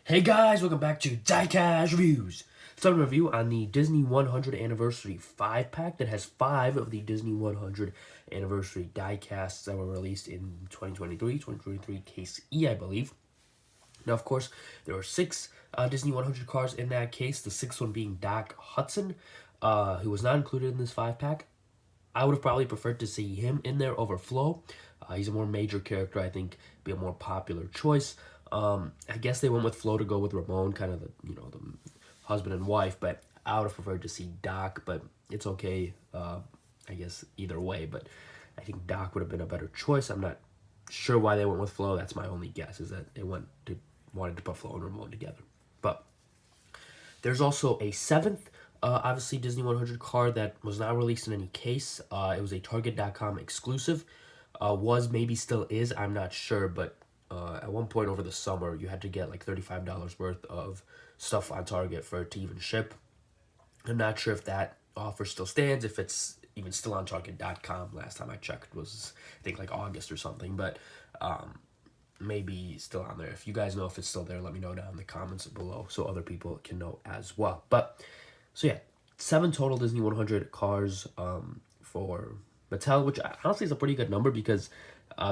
Hey guys, welcome back to Diecast Reviews. So I'm going to review on the Disney 100 Anniversary 5-pack that has 5 of the Disney 100 Anniversary diecasts that were released in 2023 Case E, I believe. Now, of course, there are 6 Disney 100 cars in that case, the 6th one being Doc Hudson, who was not included in this 5-pack. I would have probably preferred to see him in there over Flo. He's a more major character, I think, be a more popular choice. I guess they went with Flo to go with Ramone, kind of the husband and wife, but I would have preferred to see Doc, but it's okay, I guess, either way, but I think Doc would have been a better choice. I'm not sure why they went with Flo. That's my only guess, is that they wanted to put Flo and Ramone together. But there's also a 7th, obviously, Disney 100 card that was not released in any case. It was a Target.com exclusive. Maybe still is, I'm not sure, but at one point over the summer, you had to get like $35 worth of stuff on Target for it to even ship. I'm not sure if that offer still stands, if it's even still on Target.com. Last time I checked was, I think, like August or something, but maybe still on there. If you guys know if it's still there, let me know down in the comments below so other people can know as well. But, so yeah, 7 total Disney 100 cars for Mattel, which honestly is a pretty good number because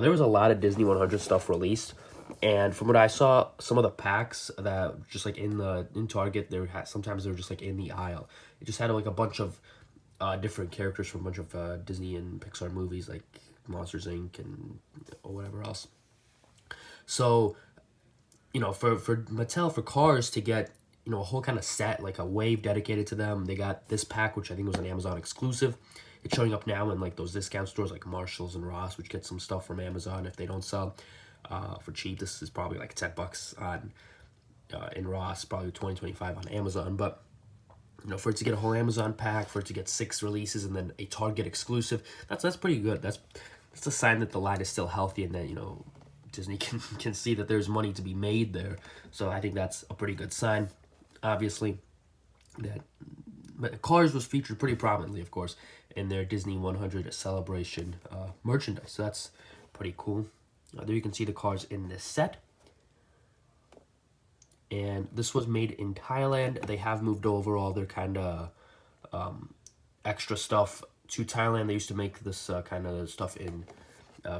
there was a lot of Disney 100 stuff released, and from what I saw, some of the packs that just like in Target, sometimes they were just like in the aisle. It just had like a bunch of different characters from a bunch of Disney and Pixar movies like Monsters Inc. and or whatever else. So, for Mattel, for cars to get a whole kind of set, like a wave dedicated to them, they got this pack, which I think was an Amazon exclusive. It's showing up now in like those discount stores like Marshalls and Ross, which get some stuff from Amazon if they don't sell for cheap. This is probably like $10 on in Ross, probably $20-25 on Amazon. But for it to get a whole Amazon pack, for it to get 6 releases and then a Target exclusive, that's pretty good. That's a sign that the line is still healthy and that Disney can see that there's money to be made there. So I think that's a pretty good sign. Obviously, but Cars was featured pretty prominently, of course, in their Disney 100 Celebration merchandise. So that's pretty cool. There you can see the cars in this set. And this was made in Thailand. They have moved over all their kind of extra stuff to Thailand. They used to make this kind of stuff in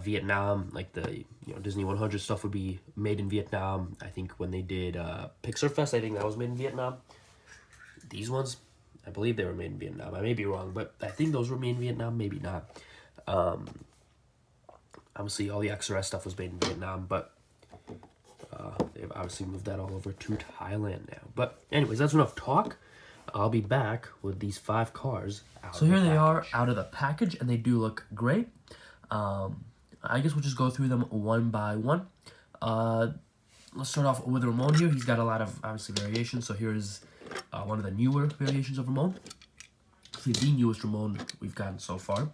Vietnam. Like the Disney 100 stuff would be made in Vietnam. I think when they did Pixar Fest, I think that was made in Vietnam. These ones, I believe they were made in Vietnam. I may be wrong, but I think those were made in Vietnam, maybe not. Obviously, all the XRS stuff was made in Vietnam, but they've obviously moved that all over to Thailand now. But anyways, that's enough talk. I'll be back with these 5 cars out So here they are out of the package, and they do look great. I guess we'll just go through them one by one. Let's start off with Ramone here. He's got a lot of, obviously, variations. So here's one of the newer variations of Ramone. See, the newest Ramone we've gotten so far.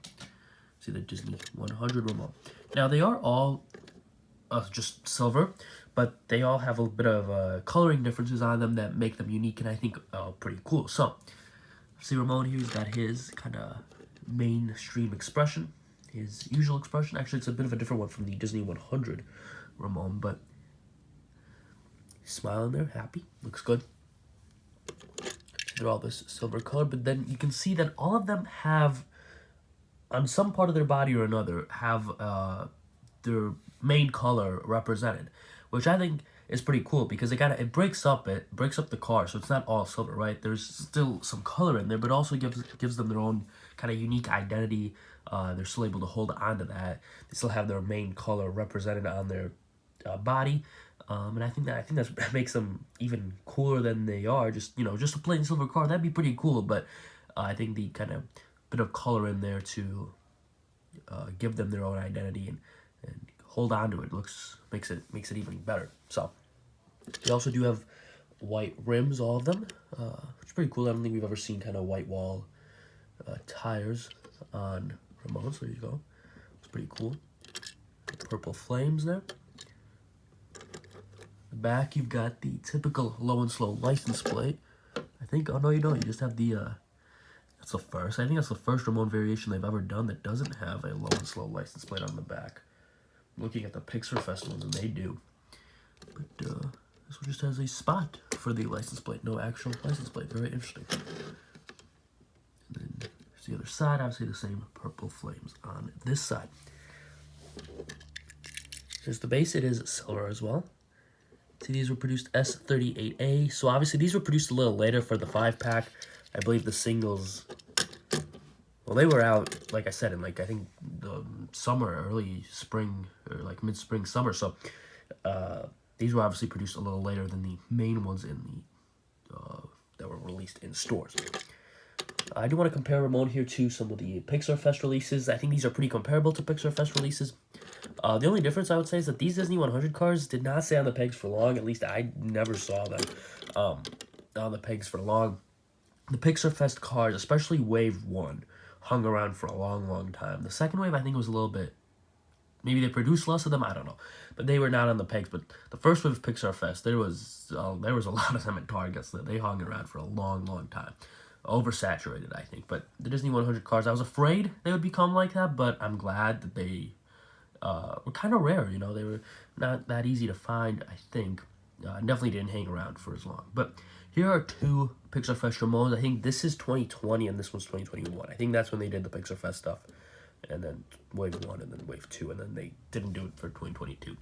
See the Disney 100 Ramone. Now, they are all just silver, but they all have a bit of coloring differences on them that make them unique and I think pretty cool. So, see Ramone here, he's got his kind of mainstream expression, his usual expression. Actually, it's a bit of a different one from the Disney 100 Ramone, but he's smiling there, happy, looks good. They're all this silver color, but then you can see that all of them have, on some part of their body or another, have their main color represented, which I think is pretty cool because it breaks up the car, so it's not all silver, right? There's still some color in there, but also gives them their own kind of unique identity. They're still able to hold on to that. They still have their main color represented on their body. And I think that makes them even cooler than they are. Just a plain silver car, that'd be pretty cool. But I think the kind of bit of color in there to give them their own identity and hold on to it makes it even better. So they also do have white rims, all of them. It's pretty cool. I don't think we've ever seen kind of white wall tires on Ramone. So there you go. It's pretty cool. Purple flames there. The back, you've got the typical low and slow license plate. I think, oh no, you don't. You just have the, that's the first. I think that's the first Ramone variation they've ever done that doesn't have a low and slow license plate on the back. I'm looking at the Pixar Fest ones, and they do. But This one just has a spot for the license plate, no actual license plate. Very interesting. And then there's the other side, obviously the same purple flames on this side. Here's the base. It is silver as well. See, these were produced S38A. So obviously these were produced a little later for the 5-pack. I believe the singles, well, they were out, like I said, in like, I think the summer, early spring, or like mid-spring, summer. So these were obviously produced a little later than the main ones in the that were released in stores. I do want to compare Ramone here to some of the Pixar Fest releases. I think these are pretty comparable to Pixar Fest releases. The only difference I would say is that these Disney 100 cars did not stay on the pegs for long. At least I never saw them on the pegs for long. The Pixar Fest cars, especially Wave 1, hung around for a long, long time. The second wave, I think, was a little bit... Maybe they produced less of them, I don't know. But they were not on the pegs. But the first wave of Pixar Fest, there was a lot of them at Targets. They hung around for a long, long time. Oversaturated, I think. But the Disney 100 cars, I was afraid they would become like that, but I'm glad that they were kind of rare, you know. They were not that easy to find, I think. Definitely didn't hang around for as long. But here are two Pixar Fest Ramones. I think this is 2020 and this one's 2021. I think that's when they did the Pixar Fest stuff. And then Wave 1 and then Wave 2. And then they didn't do it for 2022.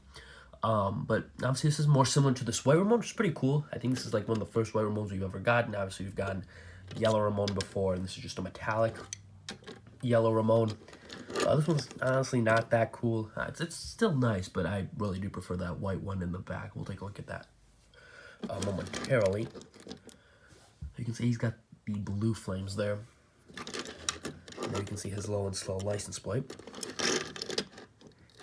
But obviously this is more similar to this white Ramone, which is pretty cool. I think this is like one of the first white Ramones we've ever gotten. Obviously we've gotten yellow Ramone before, and this is just a metallic yellow Ramone. This one's honestly not that cool. It's still nice, but I really do prefer that white one in the back. We'll take a look at that momentarily. You can see he's got the blue flames there. And there you can see his low and slow license plate.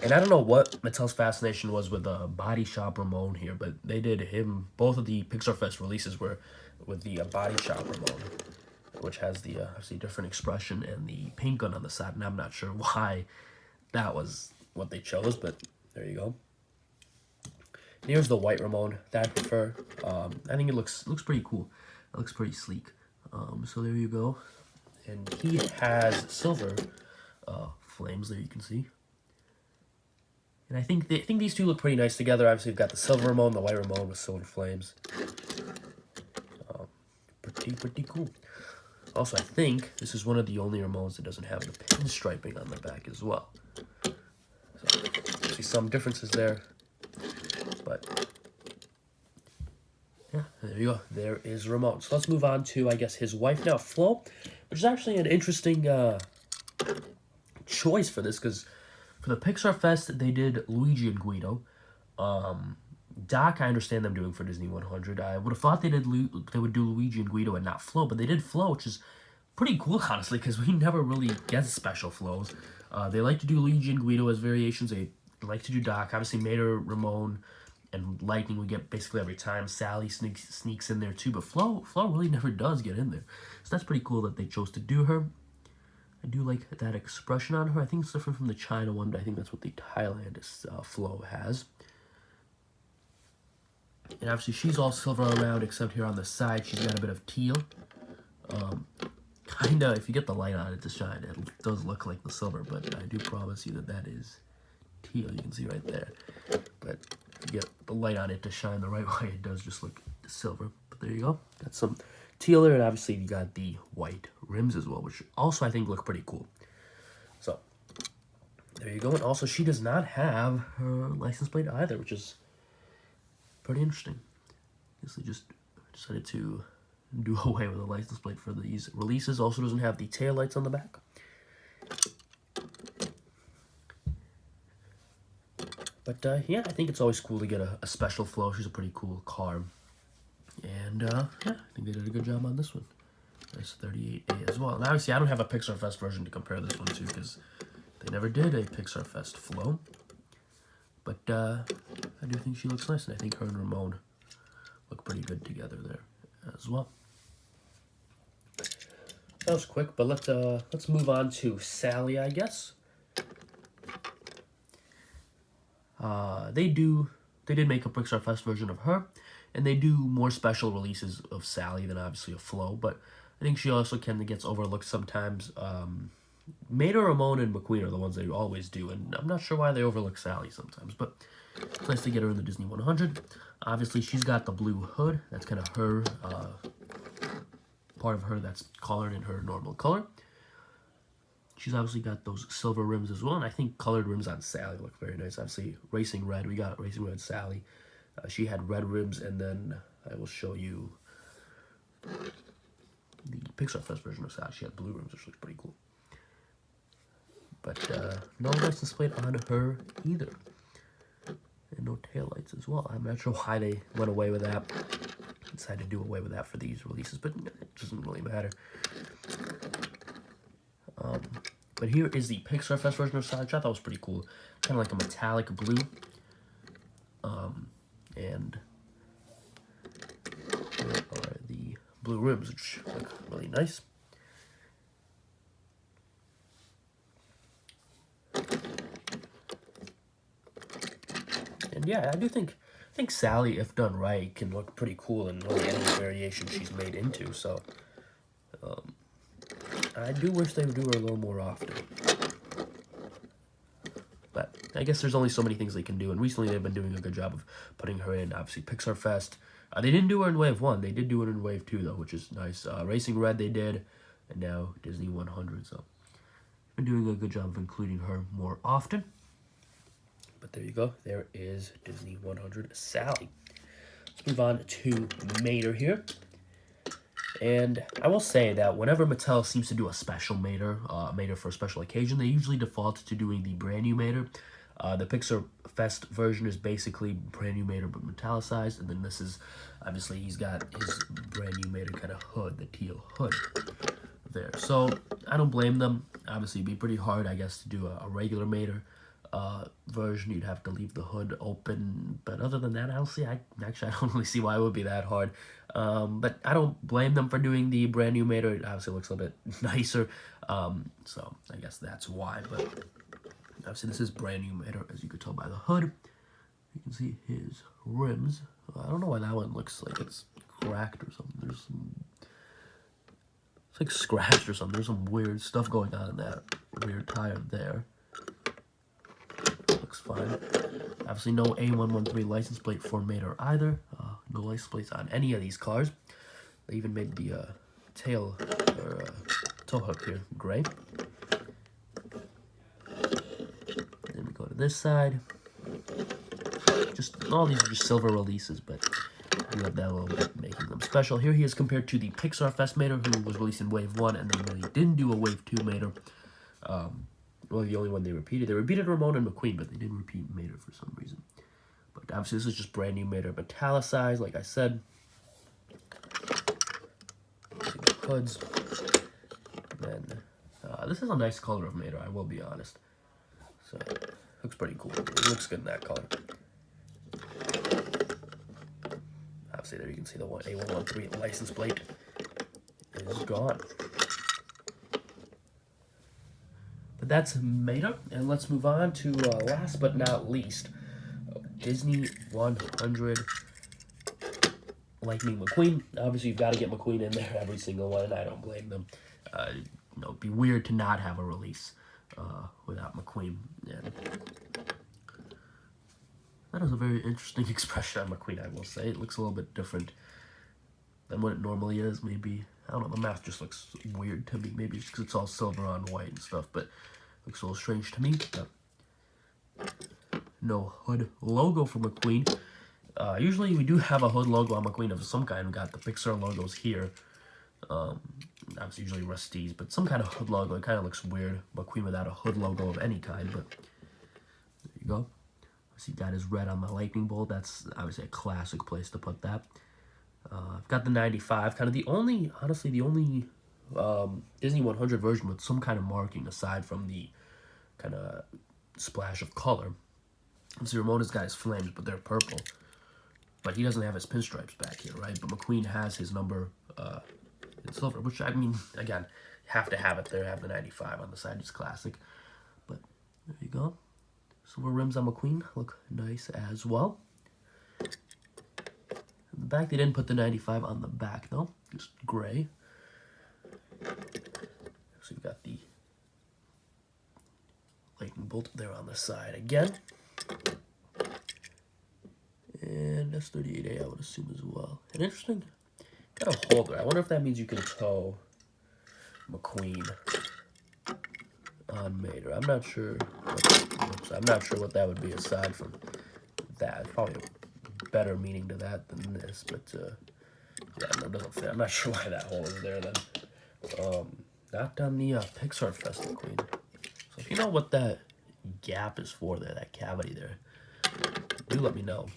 And I don't know what Mattel's fascination was with the body shop Ramone here, but they did him, both of the Pixar Fest releases were with the body shop Ramone, which has the obviously different expression and the paint gun on the side, and I'm not sure why that was what they chose, but there you go. And here's the white Ramone that I prefer. I think it looks pretty cool. It looks pretty sleek. So there you go. And he has silver flames there, you can see. And I think these two look pretty nice together. Obviously, we've got the silver Ramone, the white Ramone with silver flames. Pretty cool. Also, I think this is one of the only Ramones that doesn't have the pinstriping on the back as well. So, see some differences there. But, yeah, there you go. There is Ramone. So let's move on to, I guess, his wife now, Flo, which is actually an interesting choice for this, because for the Pixar Fest, they did Luigi and Guido. Doc, I understand them doing for Disney 100. I would have thought they would do Luigi and Guido and not Flo, but they did Flo, which is pretty cool, honestly, because we never really get special Flows. They like to do Luigi and Guido as variations. They like to do Doc. Obviously, Mater, Ramone, and Lightning we get basically every time. Sally sneaks in there too, but Flo really never does get in there. So that's pretty cool that they chose to do her. I do like that expression on her. I think it's different from the China one, but I think that's what the Thailand Flo has. And obviously she's all silver around, except here on the side she's got a bit of teal. Kinda, if you get the light on it to shine, it does look like the silver, but I do promise you that is teal. You can see right there. But if you get the light on it to shine the right way, it does just look silver. But there you go. Got some teal there, and obviously you got the white rims as well, which also I think look pretty cool. So there you go. And also she does not have her license plate either, which is pretty interesting. Guess they just decided to do away with the license plate for these releases. Also doesn't have the tail lights on the back. But yeah, I think it's always cool to get a special Flo. She's a pretty cool car. And yeah, I think they did a good job on this one. Nice 38A as well. And obviously I don't have a Pixar Fest version to compare this one to, because they never did a Pixar Fest Flo. But I do think she looks nice, and I think her and Ramone look pretty good together there as well. That was quick, but let's move on to Sally, I guess. They did make a Pixar Fest version of her, and they do more special releases of Sally than obviously a Flo, but I think she also kind of gets overlooked sometimes. Mater, Ramone, and McQueen are the ones they always do, and I'm not sure why they overlook Sally sometimes, but It's nice to get her in the Disney 100. Obviously, she's got the blue hood. That's kind of her, part of her that's colored in her normal color. She's obviously got those silver rims as well, and I think colored rims on Sally look very nice. Obviously, Racing Red, we got Racing Red Sally. She had red rims, and then I will show you the Pixar Fest version of Sally. She had blue rims, which looks pretty cool. But no license plate on her either. And no taillights as well. I'm not sure why they went away with that. Decided to do away with that for these releases, but it doesn't really matter. But here is the Pixar Fest version of Sally, which I thought was pretty cool. Kind of like a metallic blue. And here are the blue rims, which look really nice. And yeah, I think Sally, if done right, can look pretty cool in really any variation she's made into. So I do wish they would do her a little more often. But I guess there's only so many things they can do, and recently they've been doing a good job of putting her in. Obviously, Pixar Fest. They didn't do her in Wave 1. They did do it in Wave 2, though, which is nice. Racing Red they did, and now Disney 100. So been doing a good job of including her more often. But there you go. There is Disney 100 Sally. Let's move on to Mater here. And I will say that whenever Mattel seems to do a special Mater, Mater for a special occasion, they usually default to doing the brand new Mater. The Pixar Fest version is basically brand new Mater but metallicized, and then this is, obviously, he's got his brand new Mater kind of hood, the teal hood there. So I don't blame them. Obviously, it'd be pretty hard, I guess, to do a regular Mater version. You'd have to leave the hood open, but other than that, honestly, I don't really see why it would be that hard. But I don't blame them for doing the brand new Mater. It obviously looks a little bit nicer, so I guess that's why. But obviously this is brand new Mater, as you could tell by the hood. You can see his rims. I don't know why that one looks like it's cracked or something. There's some, it's like scratched or something. There's some weird stuff going on in that weird tire there. Looks fine. Obviously no A113 license plate for Mater either. No license plates on any of these cars. They even made the tail or tow hook here gray. Then we go to this side. Just all these are just silver releases, but I love that a little bit, making them special. Here he is compared to the Pixar Fest Mater, who was released in Wave 1, and they really didn't do a Wave 2 Mater. Well, the only one they repeated. They repeated Ramone and McQueen, but they didn't repeat Mater for some reason. But obviously, this is just brand new Mater, metallicized, like I said. See the hoods. And then, this is a nice color of Mater, I will be honest. So, looks pretty cool. It looks good in that color. Obviously, there you can see the A113 license plate is gone. But that's Mater, and let's move on to last but not least, Disney 100 Lightning McQueen. Obviously, you've got to get McQueen in there every single one, and I don't blame them. It'd be weird to not have a release without McQueen. And that is a very interesting expression on McQueen, I will say. It looks a little bit different than what it normally is. Maybe, I don't know, the mask just looks weird to me. Maybe it's because it's all silver on white and stuff, but it looks a little strange to me. No hood logo for McQueen. Usually we do have a hood logo on McQueen of some kind. We got the Pixar logos here. Obviously usually Rusty's, but some kind of hood logo. It kind of looks weird. McQueen without a hood logo of any kind, but there you go. So you got his red on the lightning bolt. That's obviously a classic place to put that. I've got the 95, kind of the only, honestly, the only Disney 100 version with some kind of marking aside from the kind of splash of color. Obviously, Ramone's got his flames, but they're purple. But he doesn't have his pinstripes back here, right? But McQueen has his number in silver, which, I mean, again, have to have it there. Have the 95 on the side. It's classic. But there you go. Silver rims on McQueen look nice as well. In the back, they didn't put the 95 on the back, though. Just gray. So we've got the lightning bolt there on the side again. And S38A, I would assume as well. And interesting, got a holder. I wonder if that means you can tow McQueen on Mater. I'm not sure. I'm not sure what that would be aside from that. It's probably a better meaning to that than this, but yeah, no, it doesn't fit. I'm not sure why that hole is there then. Not on the Pixar Fest McQueen. So if you know what that gap is for there, that cavity there, do let me know.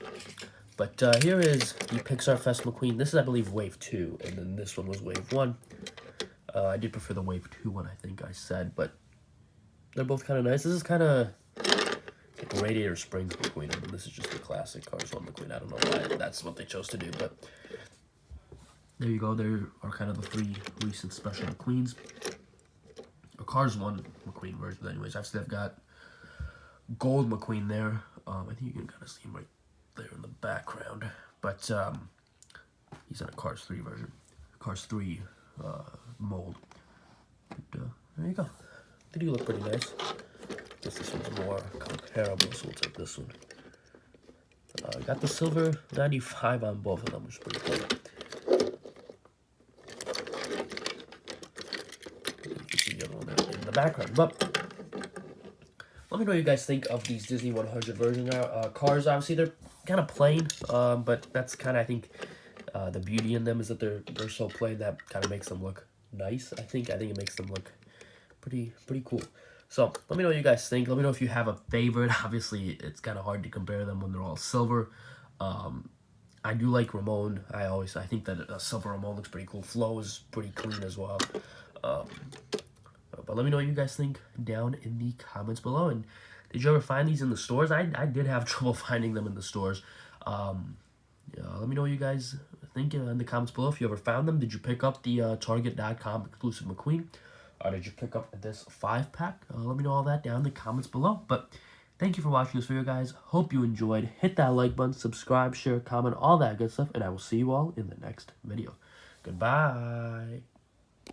But here is the Pixar Fest McQueen. This is, I believe, Wave 2, and then this one was Wave 1. I did prefer the Wave 2 one, I think I said, but they're both kind of nice. This is kind of like Radiator Springs McQueen, and this is just the classic Cars 1 McQueen. I don't know why that's what they chose to do, but there you go. There are kind of the 3 recent special McQueens. Or Cars 1 McQueen versions, anyways. Actually, I've got Gold McQueen there. I think you can kind of see him right there in the background. But he's in a Cars 3 version. Cars 3 mold. But, there you go. They do look pretty nice. Guess this one's more comparable, so we'll take this one. Got the silver 95 on both of them, which is pretty cool. You can see the other one there in the background. But let me know what you guys think of these Disney 100 version cars. Obviously, they're kind of plain, but that's kind of, I think, the beauty in them is that they're so plain that kind of makes them look nice. I think it makes them look pretty cool. So let me know what you guys think. Let me know if you have a favorite. Obviously, it's kind of hard to compare them when they're all silver. I do like Ramone. I think that a silver Ramone looks pretty cool. Flow is pretty clean as well. But let me know what you guys think down in the comments below. And did you ever find these in the stores? I did have trouble finding them in the stores. Let me know what you guys think in the comments below. If you ever found them, did you pick up the Target.com exclusive McQueen? Or did you pick up this 5-pack? Let me know all that down in the comments below. But thank you for watching this video, guys. Hope you enjoyed. Hit that like button, subscribe, share, comment, all that good stuff. And I will see you all in the next video. Goodbye.